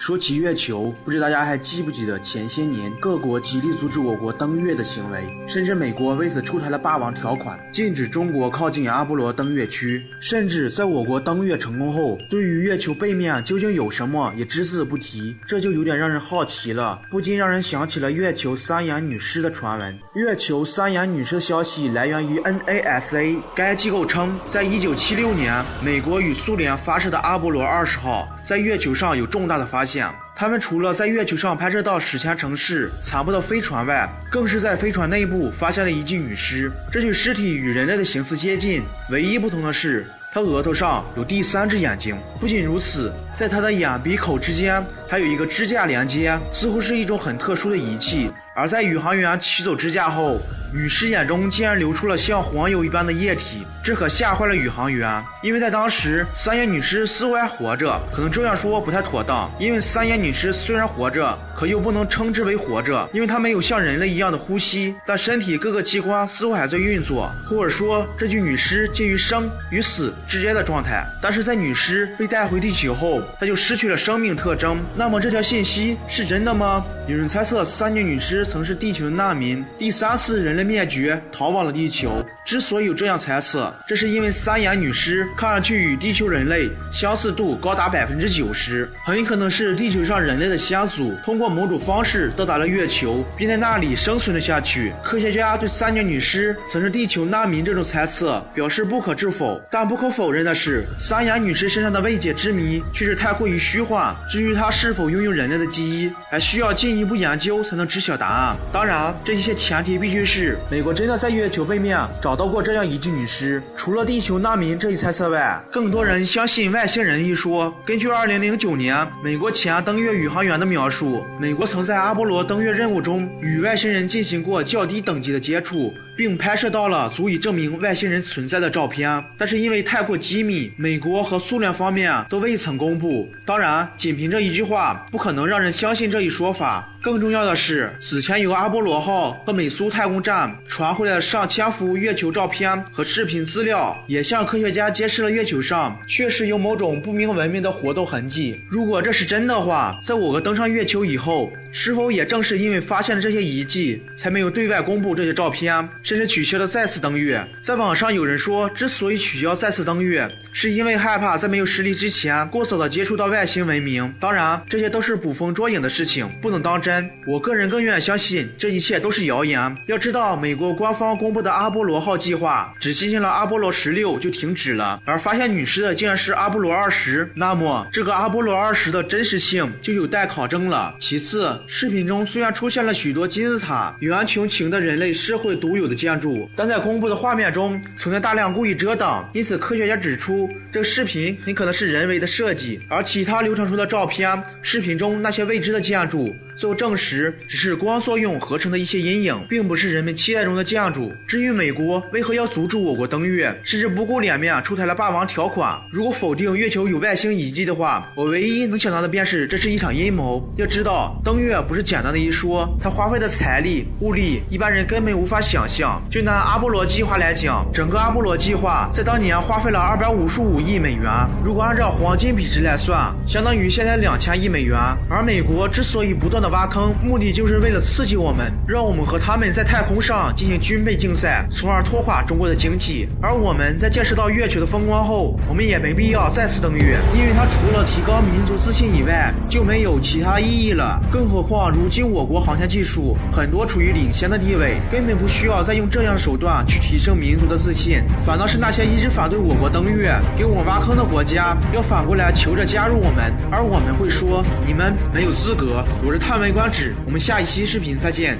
说起月球，不知大家还记不记得前些年各国极力阻止我国登月的行为，甚至美国为此出台了霸王条款，禁止中国靠近阿波罗登月区，甚至在我国登月成功后，对于月球背面究竟有什么也只字不提，这就有点让人好奇了，不禁让人想起了月球三眼女尸的传闻。月球三眼女尸的消息来源于 NASA， 该机构称，在1976年，美国与苏联发射的阿波罗20号在月球上有重大的发现。他们除了在月球上拍摄到史前城市残部的飞船外，更是在飞船内部发现了一具女尸。这具尸体与人类的形似接近，唯一不同的是他额头上有第三只眼睛。不仅如此，在他的眼鼻口之间还有一个支架连接，似乎是一种很特殊的仪器。而在宇航员取走支架后，女尸眼中竟然流出了像黄油一般的液体，这可吓坏了宇航员。因为在当时，三眼女尸似乎还活着，可能这样说不太妥当，因为三眼女尸虽然活着，可又不能称之为活着，因为她没有像人类一样的呼吸，但身体各个器官似乎还在运作，或者说这具女尸介于生与死之间的状态。但是在女尸被带回地球后，她就失去了生命特征。那么这条信息是真的吗？有人猜测三眼女尸曾是地球的难民，第三次人类灭绝逃往了地球。之所以有这样猜测，这是因为三眼女尸看上去与地球人类相似度高达90%，很可能是地球上人类的先祖通过某种方式到达了月球，并在那里生存了下去。科学家对三眼女尸曾是地球难民这种猜测表示不可置否，但不可否认的是，三眼女尸身上的未解之谜却是太过于虚幻。至于她是否拥有人类的基因，还需要进一步研究才能知晓答案。当然，这一切前提必须是美国真的在月球背面找到过这样一具女尸。除了地球难民这一猜测外，更多人相信外星人一说。根据2009年美国前登月宇航员的描述，美国曾在阿波罗登月任务中与外星人进行过较低等级的接触，并拍摄到了足以证明外星人存在的照片，但是因为太过机密，美国和苏联方面都未曾公布。当然，仅凭这一句话不可能让人相信这一说法。更重要的是，此前由阿波罗号和美苏太空站传回来的上千幅月球照片和视频资料，也向科学家揭示了月球上确实有某种不明文明的活动痕迹。如果这是真的话，在我国登上月球以后，是否也正是因为发现了这些遗迹，才没有对外公布这些照片，甚至取消了再次登月？在网上有人说，之所以取消再次登月，是因为害怕在没有实力之前过早的接触到外星文明。当然，这些都是捕风捉影的事情，不能当真。我个人更愿意相信这一切都是谣言。要知道，美国官方公布的阿波罗号计划只进行了阿波罗16就停止了，而发现女尸的竟然是阿波罗20，那么这个阿波罗20的真实性就有待考证了。其次，视频中虽然出现了许多金字塔、圆穹形的人类社会独有的建筑，但在公布的画面中存在大量故意遮挡，因此科学家指出，这个视频很可能是人为的设计。而其他流传出的照片、视频中那些未知的建筑，最后证实只是光作用合成的一些阴影，并不是人们期待中的建筑。至于美国为何要阻止我国登月，甚至不顾脸面出台了霸王条款，如果否定月球有外星遗迹的话，我唯一能想到的便是这是一场阴谋。要知道，登月不是简单的一说，它花费的财力、物力，一般人根本无法想象。就拿阿波罗计划来讲，整个阿波罗计划在当年花费了255亿美元，如果按照黄金比值来算，相当于现在2000亿美元。而美国之所以不断的挖坑，目的就是为了刺激我们，让我们和他们在太空上进行军备竞赛，从而拖垮中国的经济。而我们在见识到月球的风光后，我们也没必要再次登月，因为它除了提高民族自信以外，就没有其他意义了。更何况如今我国航天技术很多处于领先的地位，根本不需要再用这样的手段去提升民族的自信，反倒是那些一直反对我国登月、给我们挖坑的国家，要反过来求着加入我们，而我们会说你们没有资格。我是叹为观止，我们下一期视频再见。